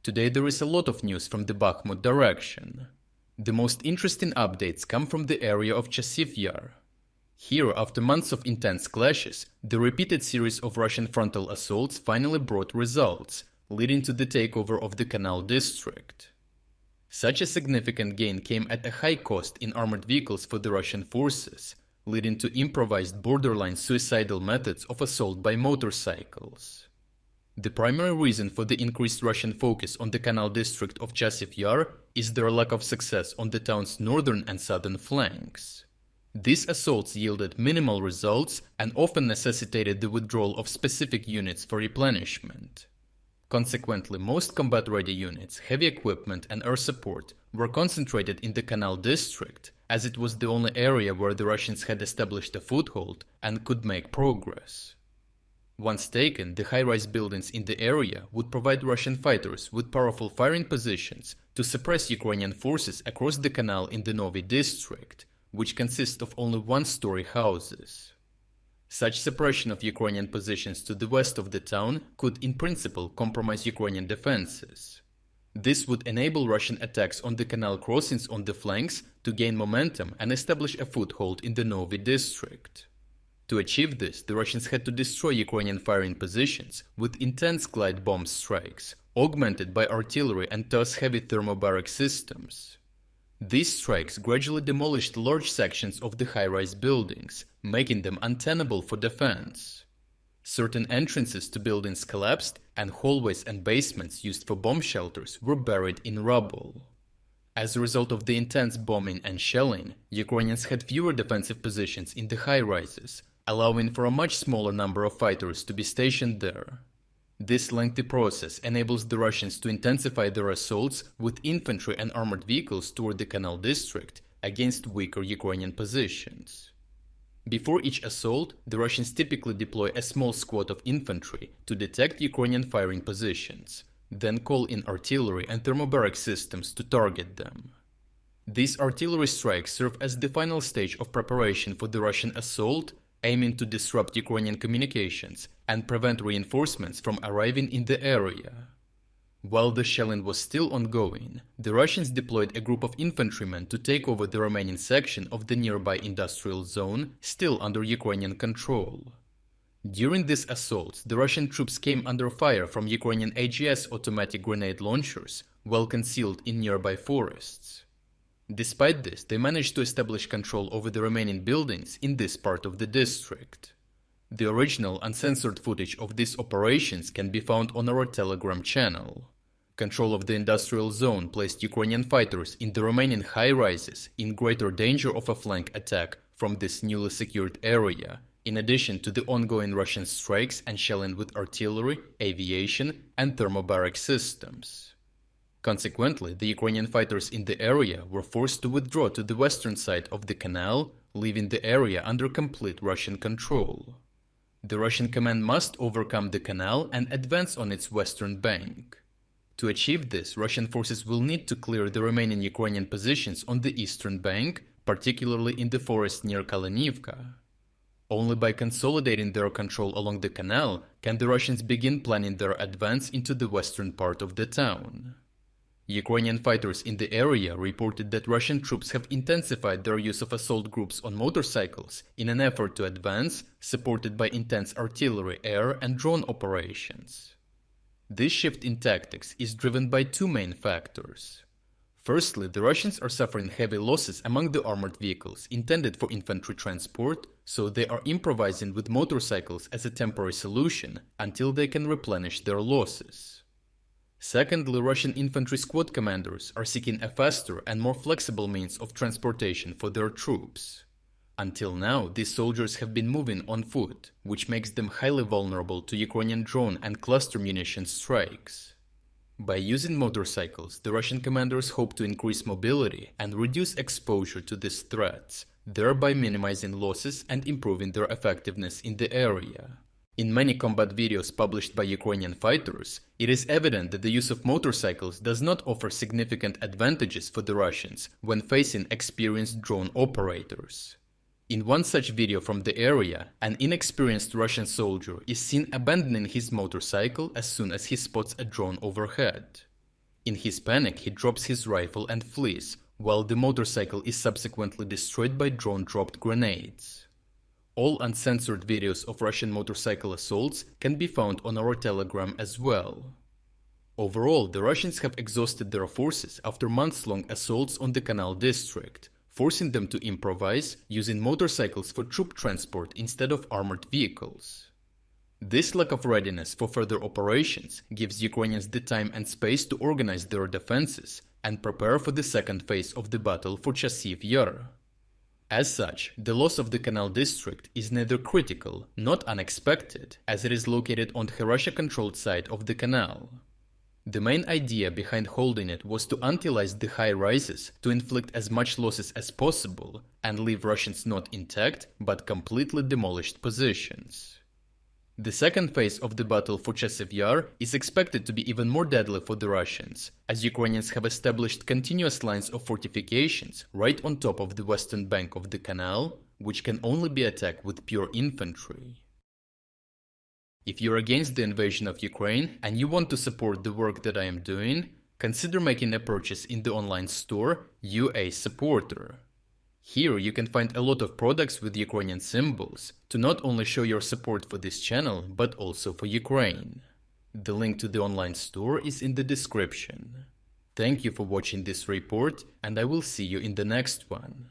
Today there is a lot of news from the Bakhmut direction. The most interesting updates come from the area of Chasiv Yar. Here, after months of intense clashes, the repeated series of Russian frontal assaults finally brought results, leading to the takeover of the Canal district. Such a significant gain came at a high cost in armored vehicles for the Russian forces, leading to improvised borderline suicidal methods of assault by motorcycles. The primary reason for the increased Russian focus on the Canal district of Chasiv Yar is their lack of success on the town's northern and southern flanks. These assaults yielded minimal results and often necessitated the withdrawal of specific units for replenishment. Consequently, most combat-ready units, heavy equipment and air support were concentrated in the Canal district, as it was the only area where the Russians had established a foothold and could make progress. Once taken, the high-rise buildings in the area would provide Russian fighters with powerful firing positions to suppress Ukrainian forces across the canal in the Novy district, which consists of only one-story houses. Such suppression of Ukrainian positions to the west of the town could in principle compromise Ukrainian defenses. This would enable Russian attacks on the canal crossings on the flanks to gain momentum and establish a foothold in the Novy district. To achieve this, the Russians had to destroy Ukrainian firing positions with intense glide bomb strikes, augmented by artillery and TOS heavy thermobaric systems. These strikes gradually demolished large sections of the high-rise buildings, making them untenable for defense. Certain entrances to buildings collapsed, and hallways and basements used for bomb shelters were buried in rubble. As a result of the intense bombing and shelling, Ukrainians had fewer defensive positions in the high-rises, allowing for a much smaller number of fighters to be stationed there. This lengthy process enables the Russians to intensify their assaults with infantry and armored vehicles toward the Canal district against weaker Ukrainian positions. Before each assault, the Russians typically deploy a small squad of infantry to detect Ukrainian firing positions, then call in artillery and thermobaric systems to target them. These artillery strikes serve as the final stage of preparation for the Russian assault, aiming to disrupt Ukrainian communications and prevent reinforcements from arriving in the area. While the shelling was still ongoing, the Russians deployed a group of infantrymen to take over the remaining section of the nearby industrial zone, still under Ukrainian control. During these assaults, the Russian troops came under fire from Ukrainian AGS automatic grenade launchers, well concealed in nearby forests. Despite this, they managed to establish control over the remaining buildings in this part of the district. The original uncensored footage of these operations can be found on our Telegram channel. Control of the industrial zone placed Ukrainian fighters in the remaining high-rises in greater danger of a flank attack from this newly secured area, in addition to the ongoing Russian strikes and shelling with artillery, aviation, and thermobaric systems. Consequently, the Ukrainian fighters in the area were forced to withdraw to the western side of the canal, leaving the area under complete Russian control. The Russian command must overcome the canal and advance on its western bank. To achieve this, Russian forces will need to clear the remaining Ukrainian positions on the eastern bank, particularly in the forest near Kalinivka. Only by consolidating their control along the canal can the Russians begin planning their advance into the western part of the town. Ukrainian fighters in the area reported that Russian troops have intensified their use of assault groups on motorcycles in an effort to advance, supported by intense artillery, air, and drone operations. This shift in tactics is driven by two main factors. Firstly, the Russians are suffering heavy losses among the armored vehicles intended for infantry transport, so they are improvising with motorcycles as a temporary solution until they can replenish their losses. Secondly, Russian infantry squad commanders are seeking a faster and more flexible means of transportation for their troops. Until now, these soldiers have been moving on foot, which makes them highly vulnerable to Ukrainian drone and cluster munition strikes. By using motorcycles, the Russian commanders hope to increase mobility and reduce exposure to these threats, thereby minimizing losses and improving their effectiveness in the area. In many combat videos published by Ukrainian fighters, it is evident that the use of motorcycles does not offer significant advantages for the Russians when facing experienced drone operators. In one such video from the area, an inexperienced Russian soldier is seen abandoning his motorcycle as soon as he spots a drone overhead. In his panic, he drops his rifle and flees, while the motorcycle is subsequently destroyed by drone-dropped grenades. All uncensored videos of Russian motorcycle assaults can be found on our Telegram as well. Overall, the Russians have exhausted their forces after months-long assaults on the Canal district, forcing them to improvise, using motorcycles for troop transport instead of armored vehicles. This lack of readiness for further operations gives Ukrainians the time and space to organize their defenses and prepare for the second phase of the battle for Chasiv Yar. As such, the loss of the Canal district is neither critical nor unexpected, as it is located on the Russia-controlled side of the canal. The main idea behind holding it was to utilize the high rises to inflict as much losses as possible and leave Russians not intact but completely demolished positions. The second phase of the battle for Chasiv Yar is expected to be even more deadly for the Russians, as Ukrainians have established continuous lines of fortifications right on top of the western bank of the canal, which can only be attacked with pure infantry. If you're against the invasion of Ukraine and you want to support the work that I am doing, consider making a purchase in the online store UA Supporter. Here you can find a lot of products with Ukrainian symbols to not only show your support for this channel, but also for Ukraine. The link to the online store is in the description. Thank you for watching this report, and I will see you in the next one.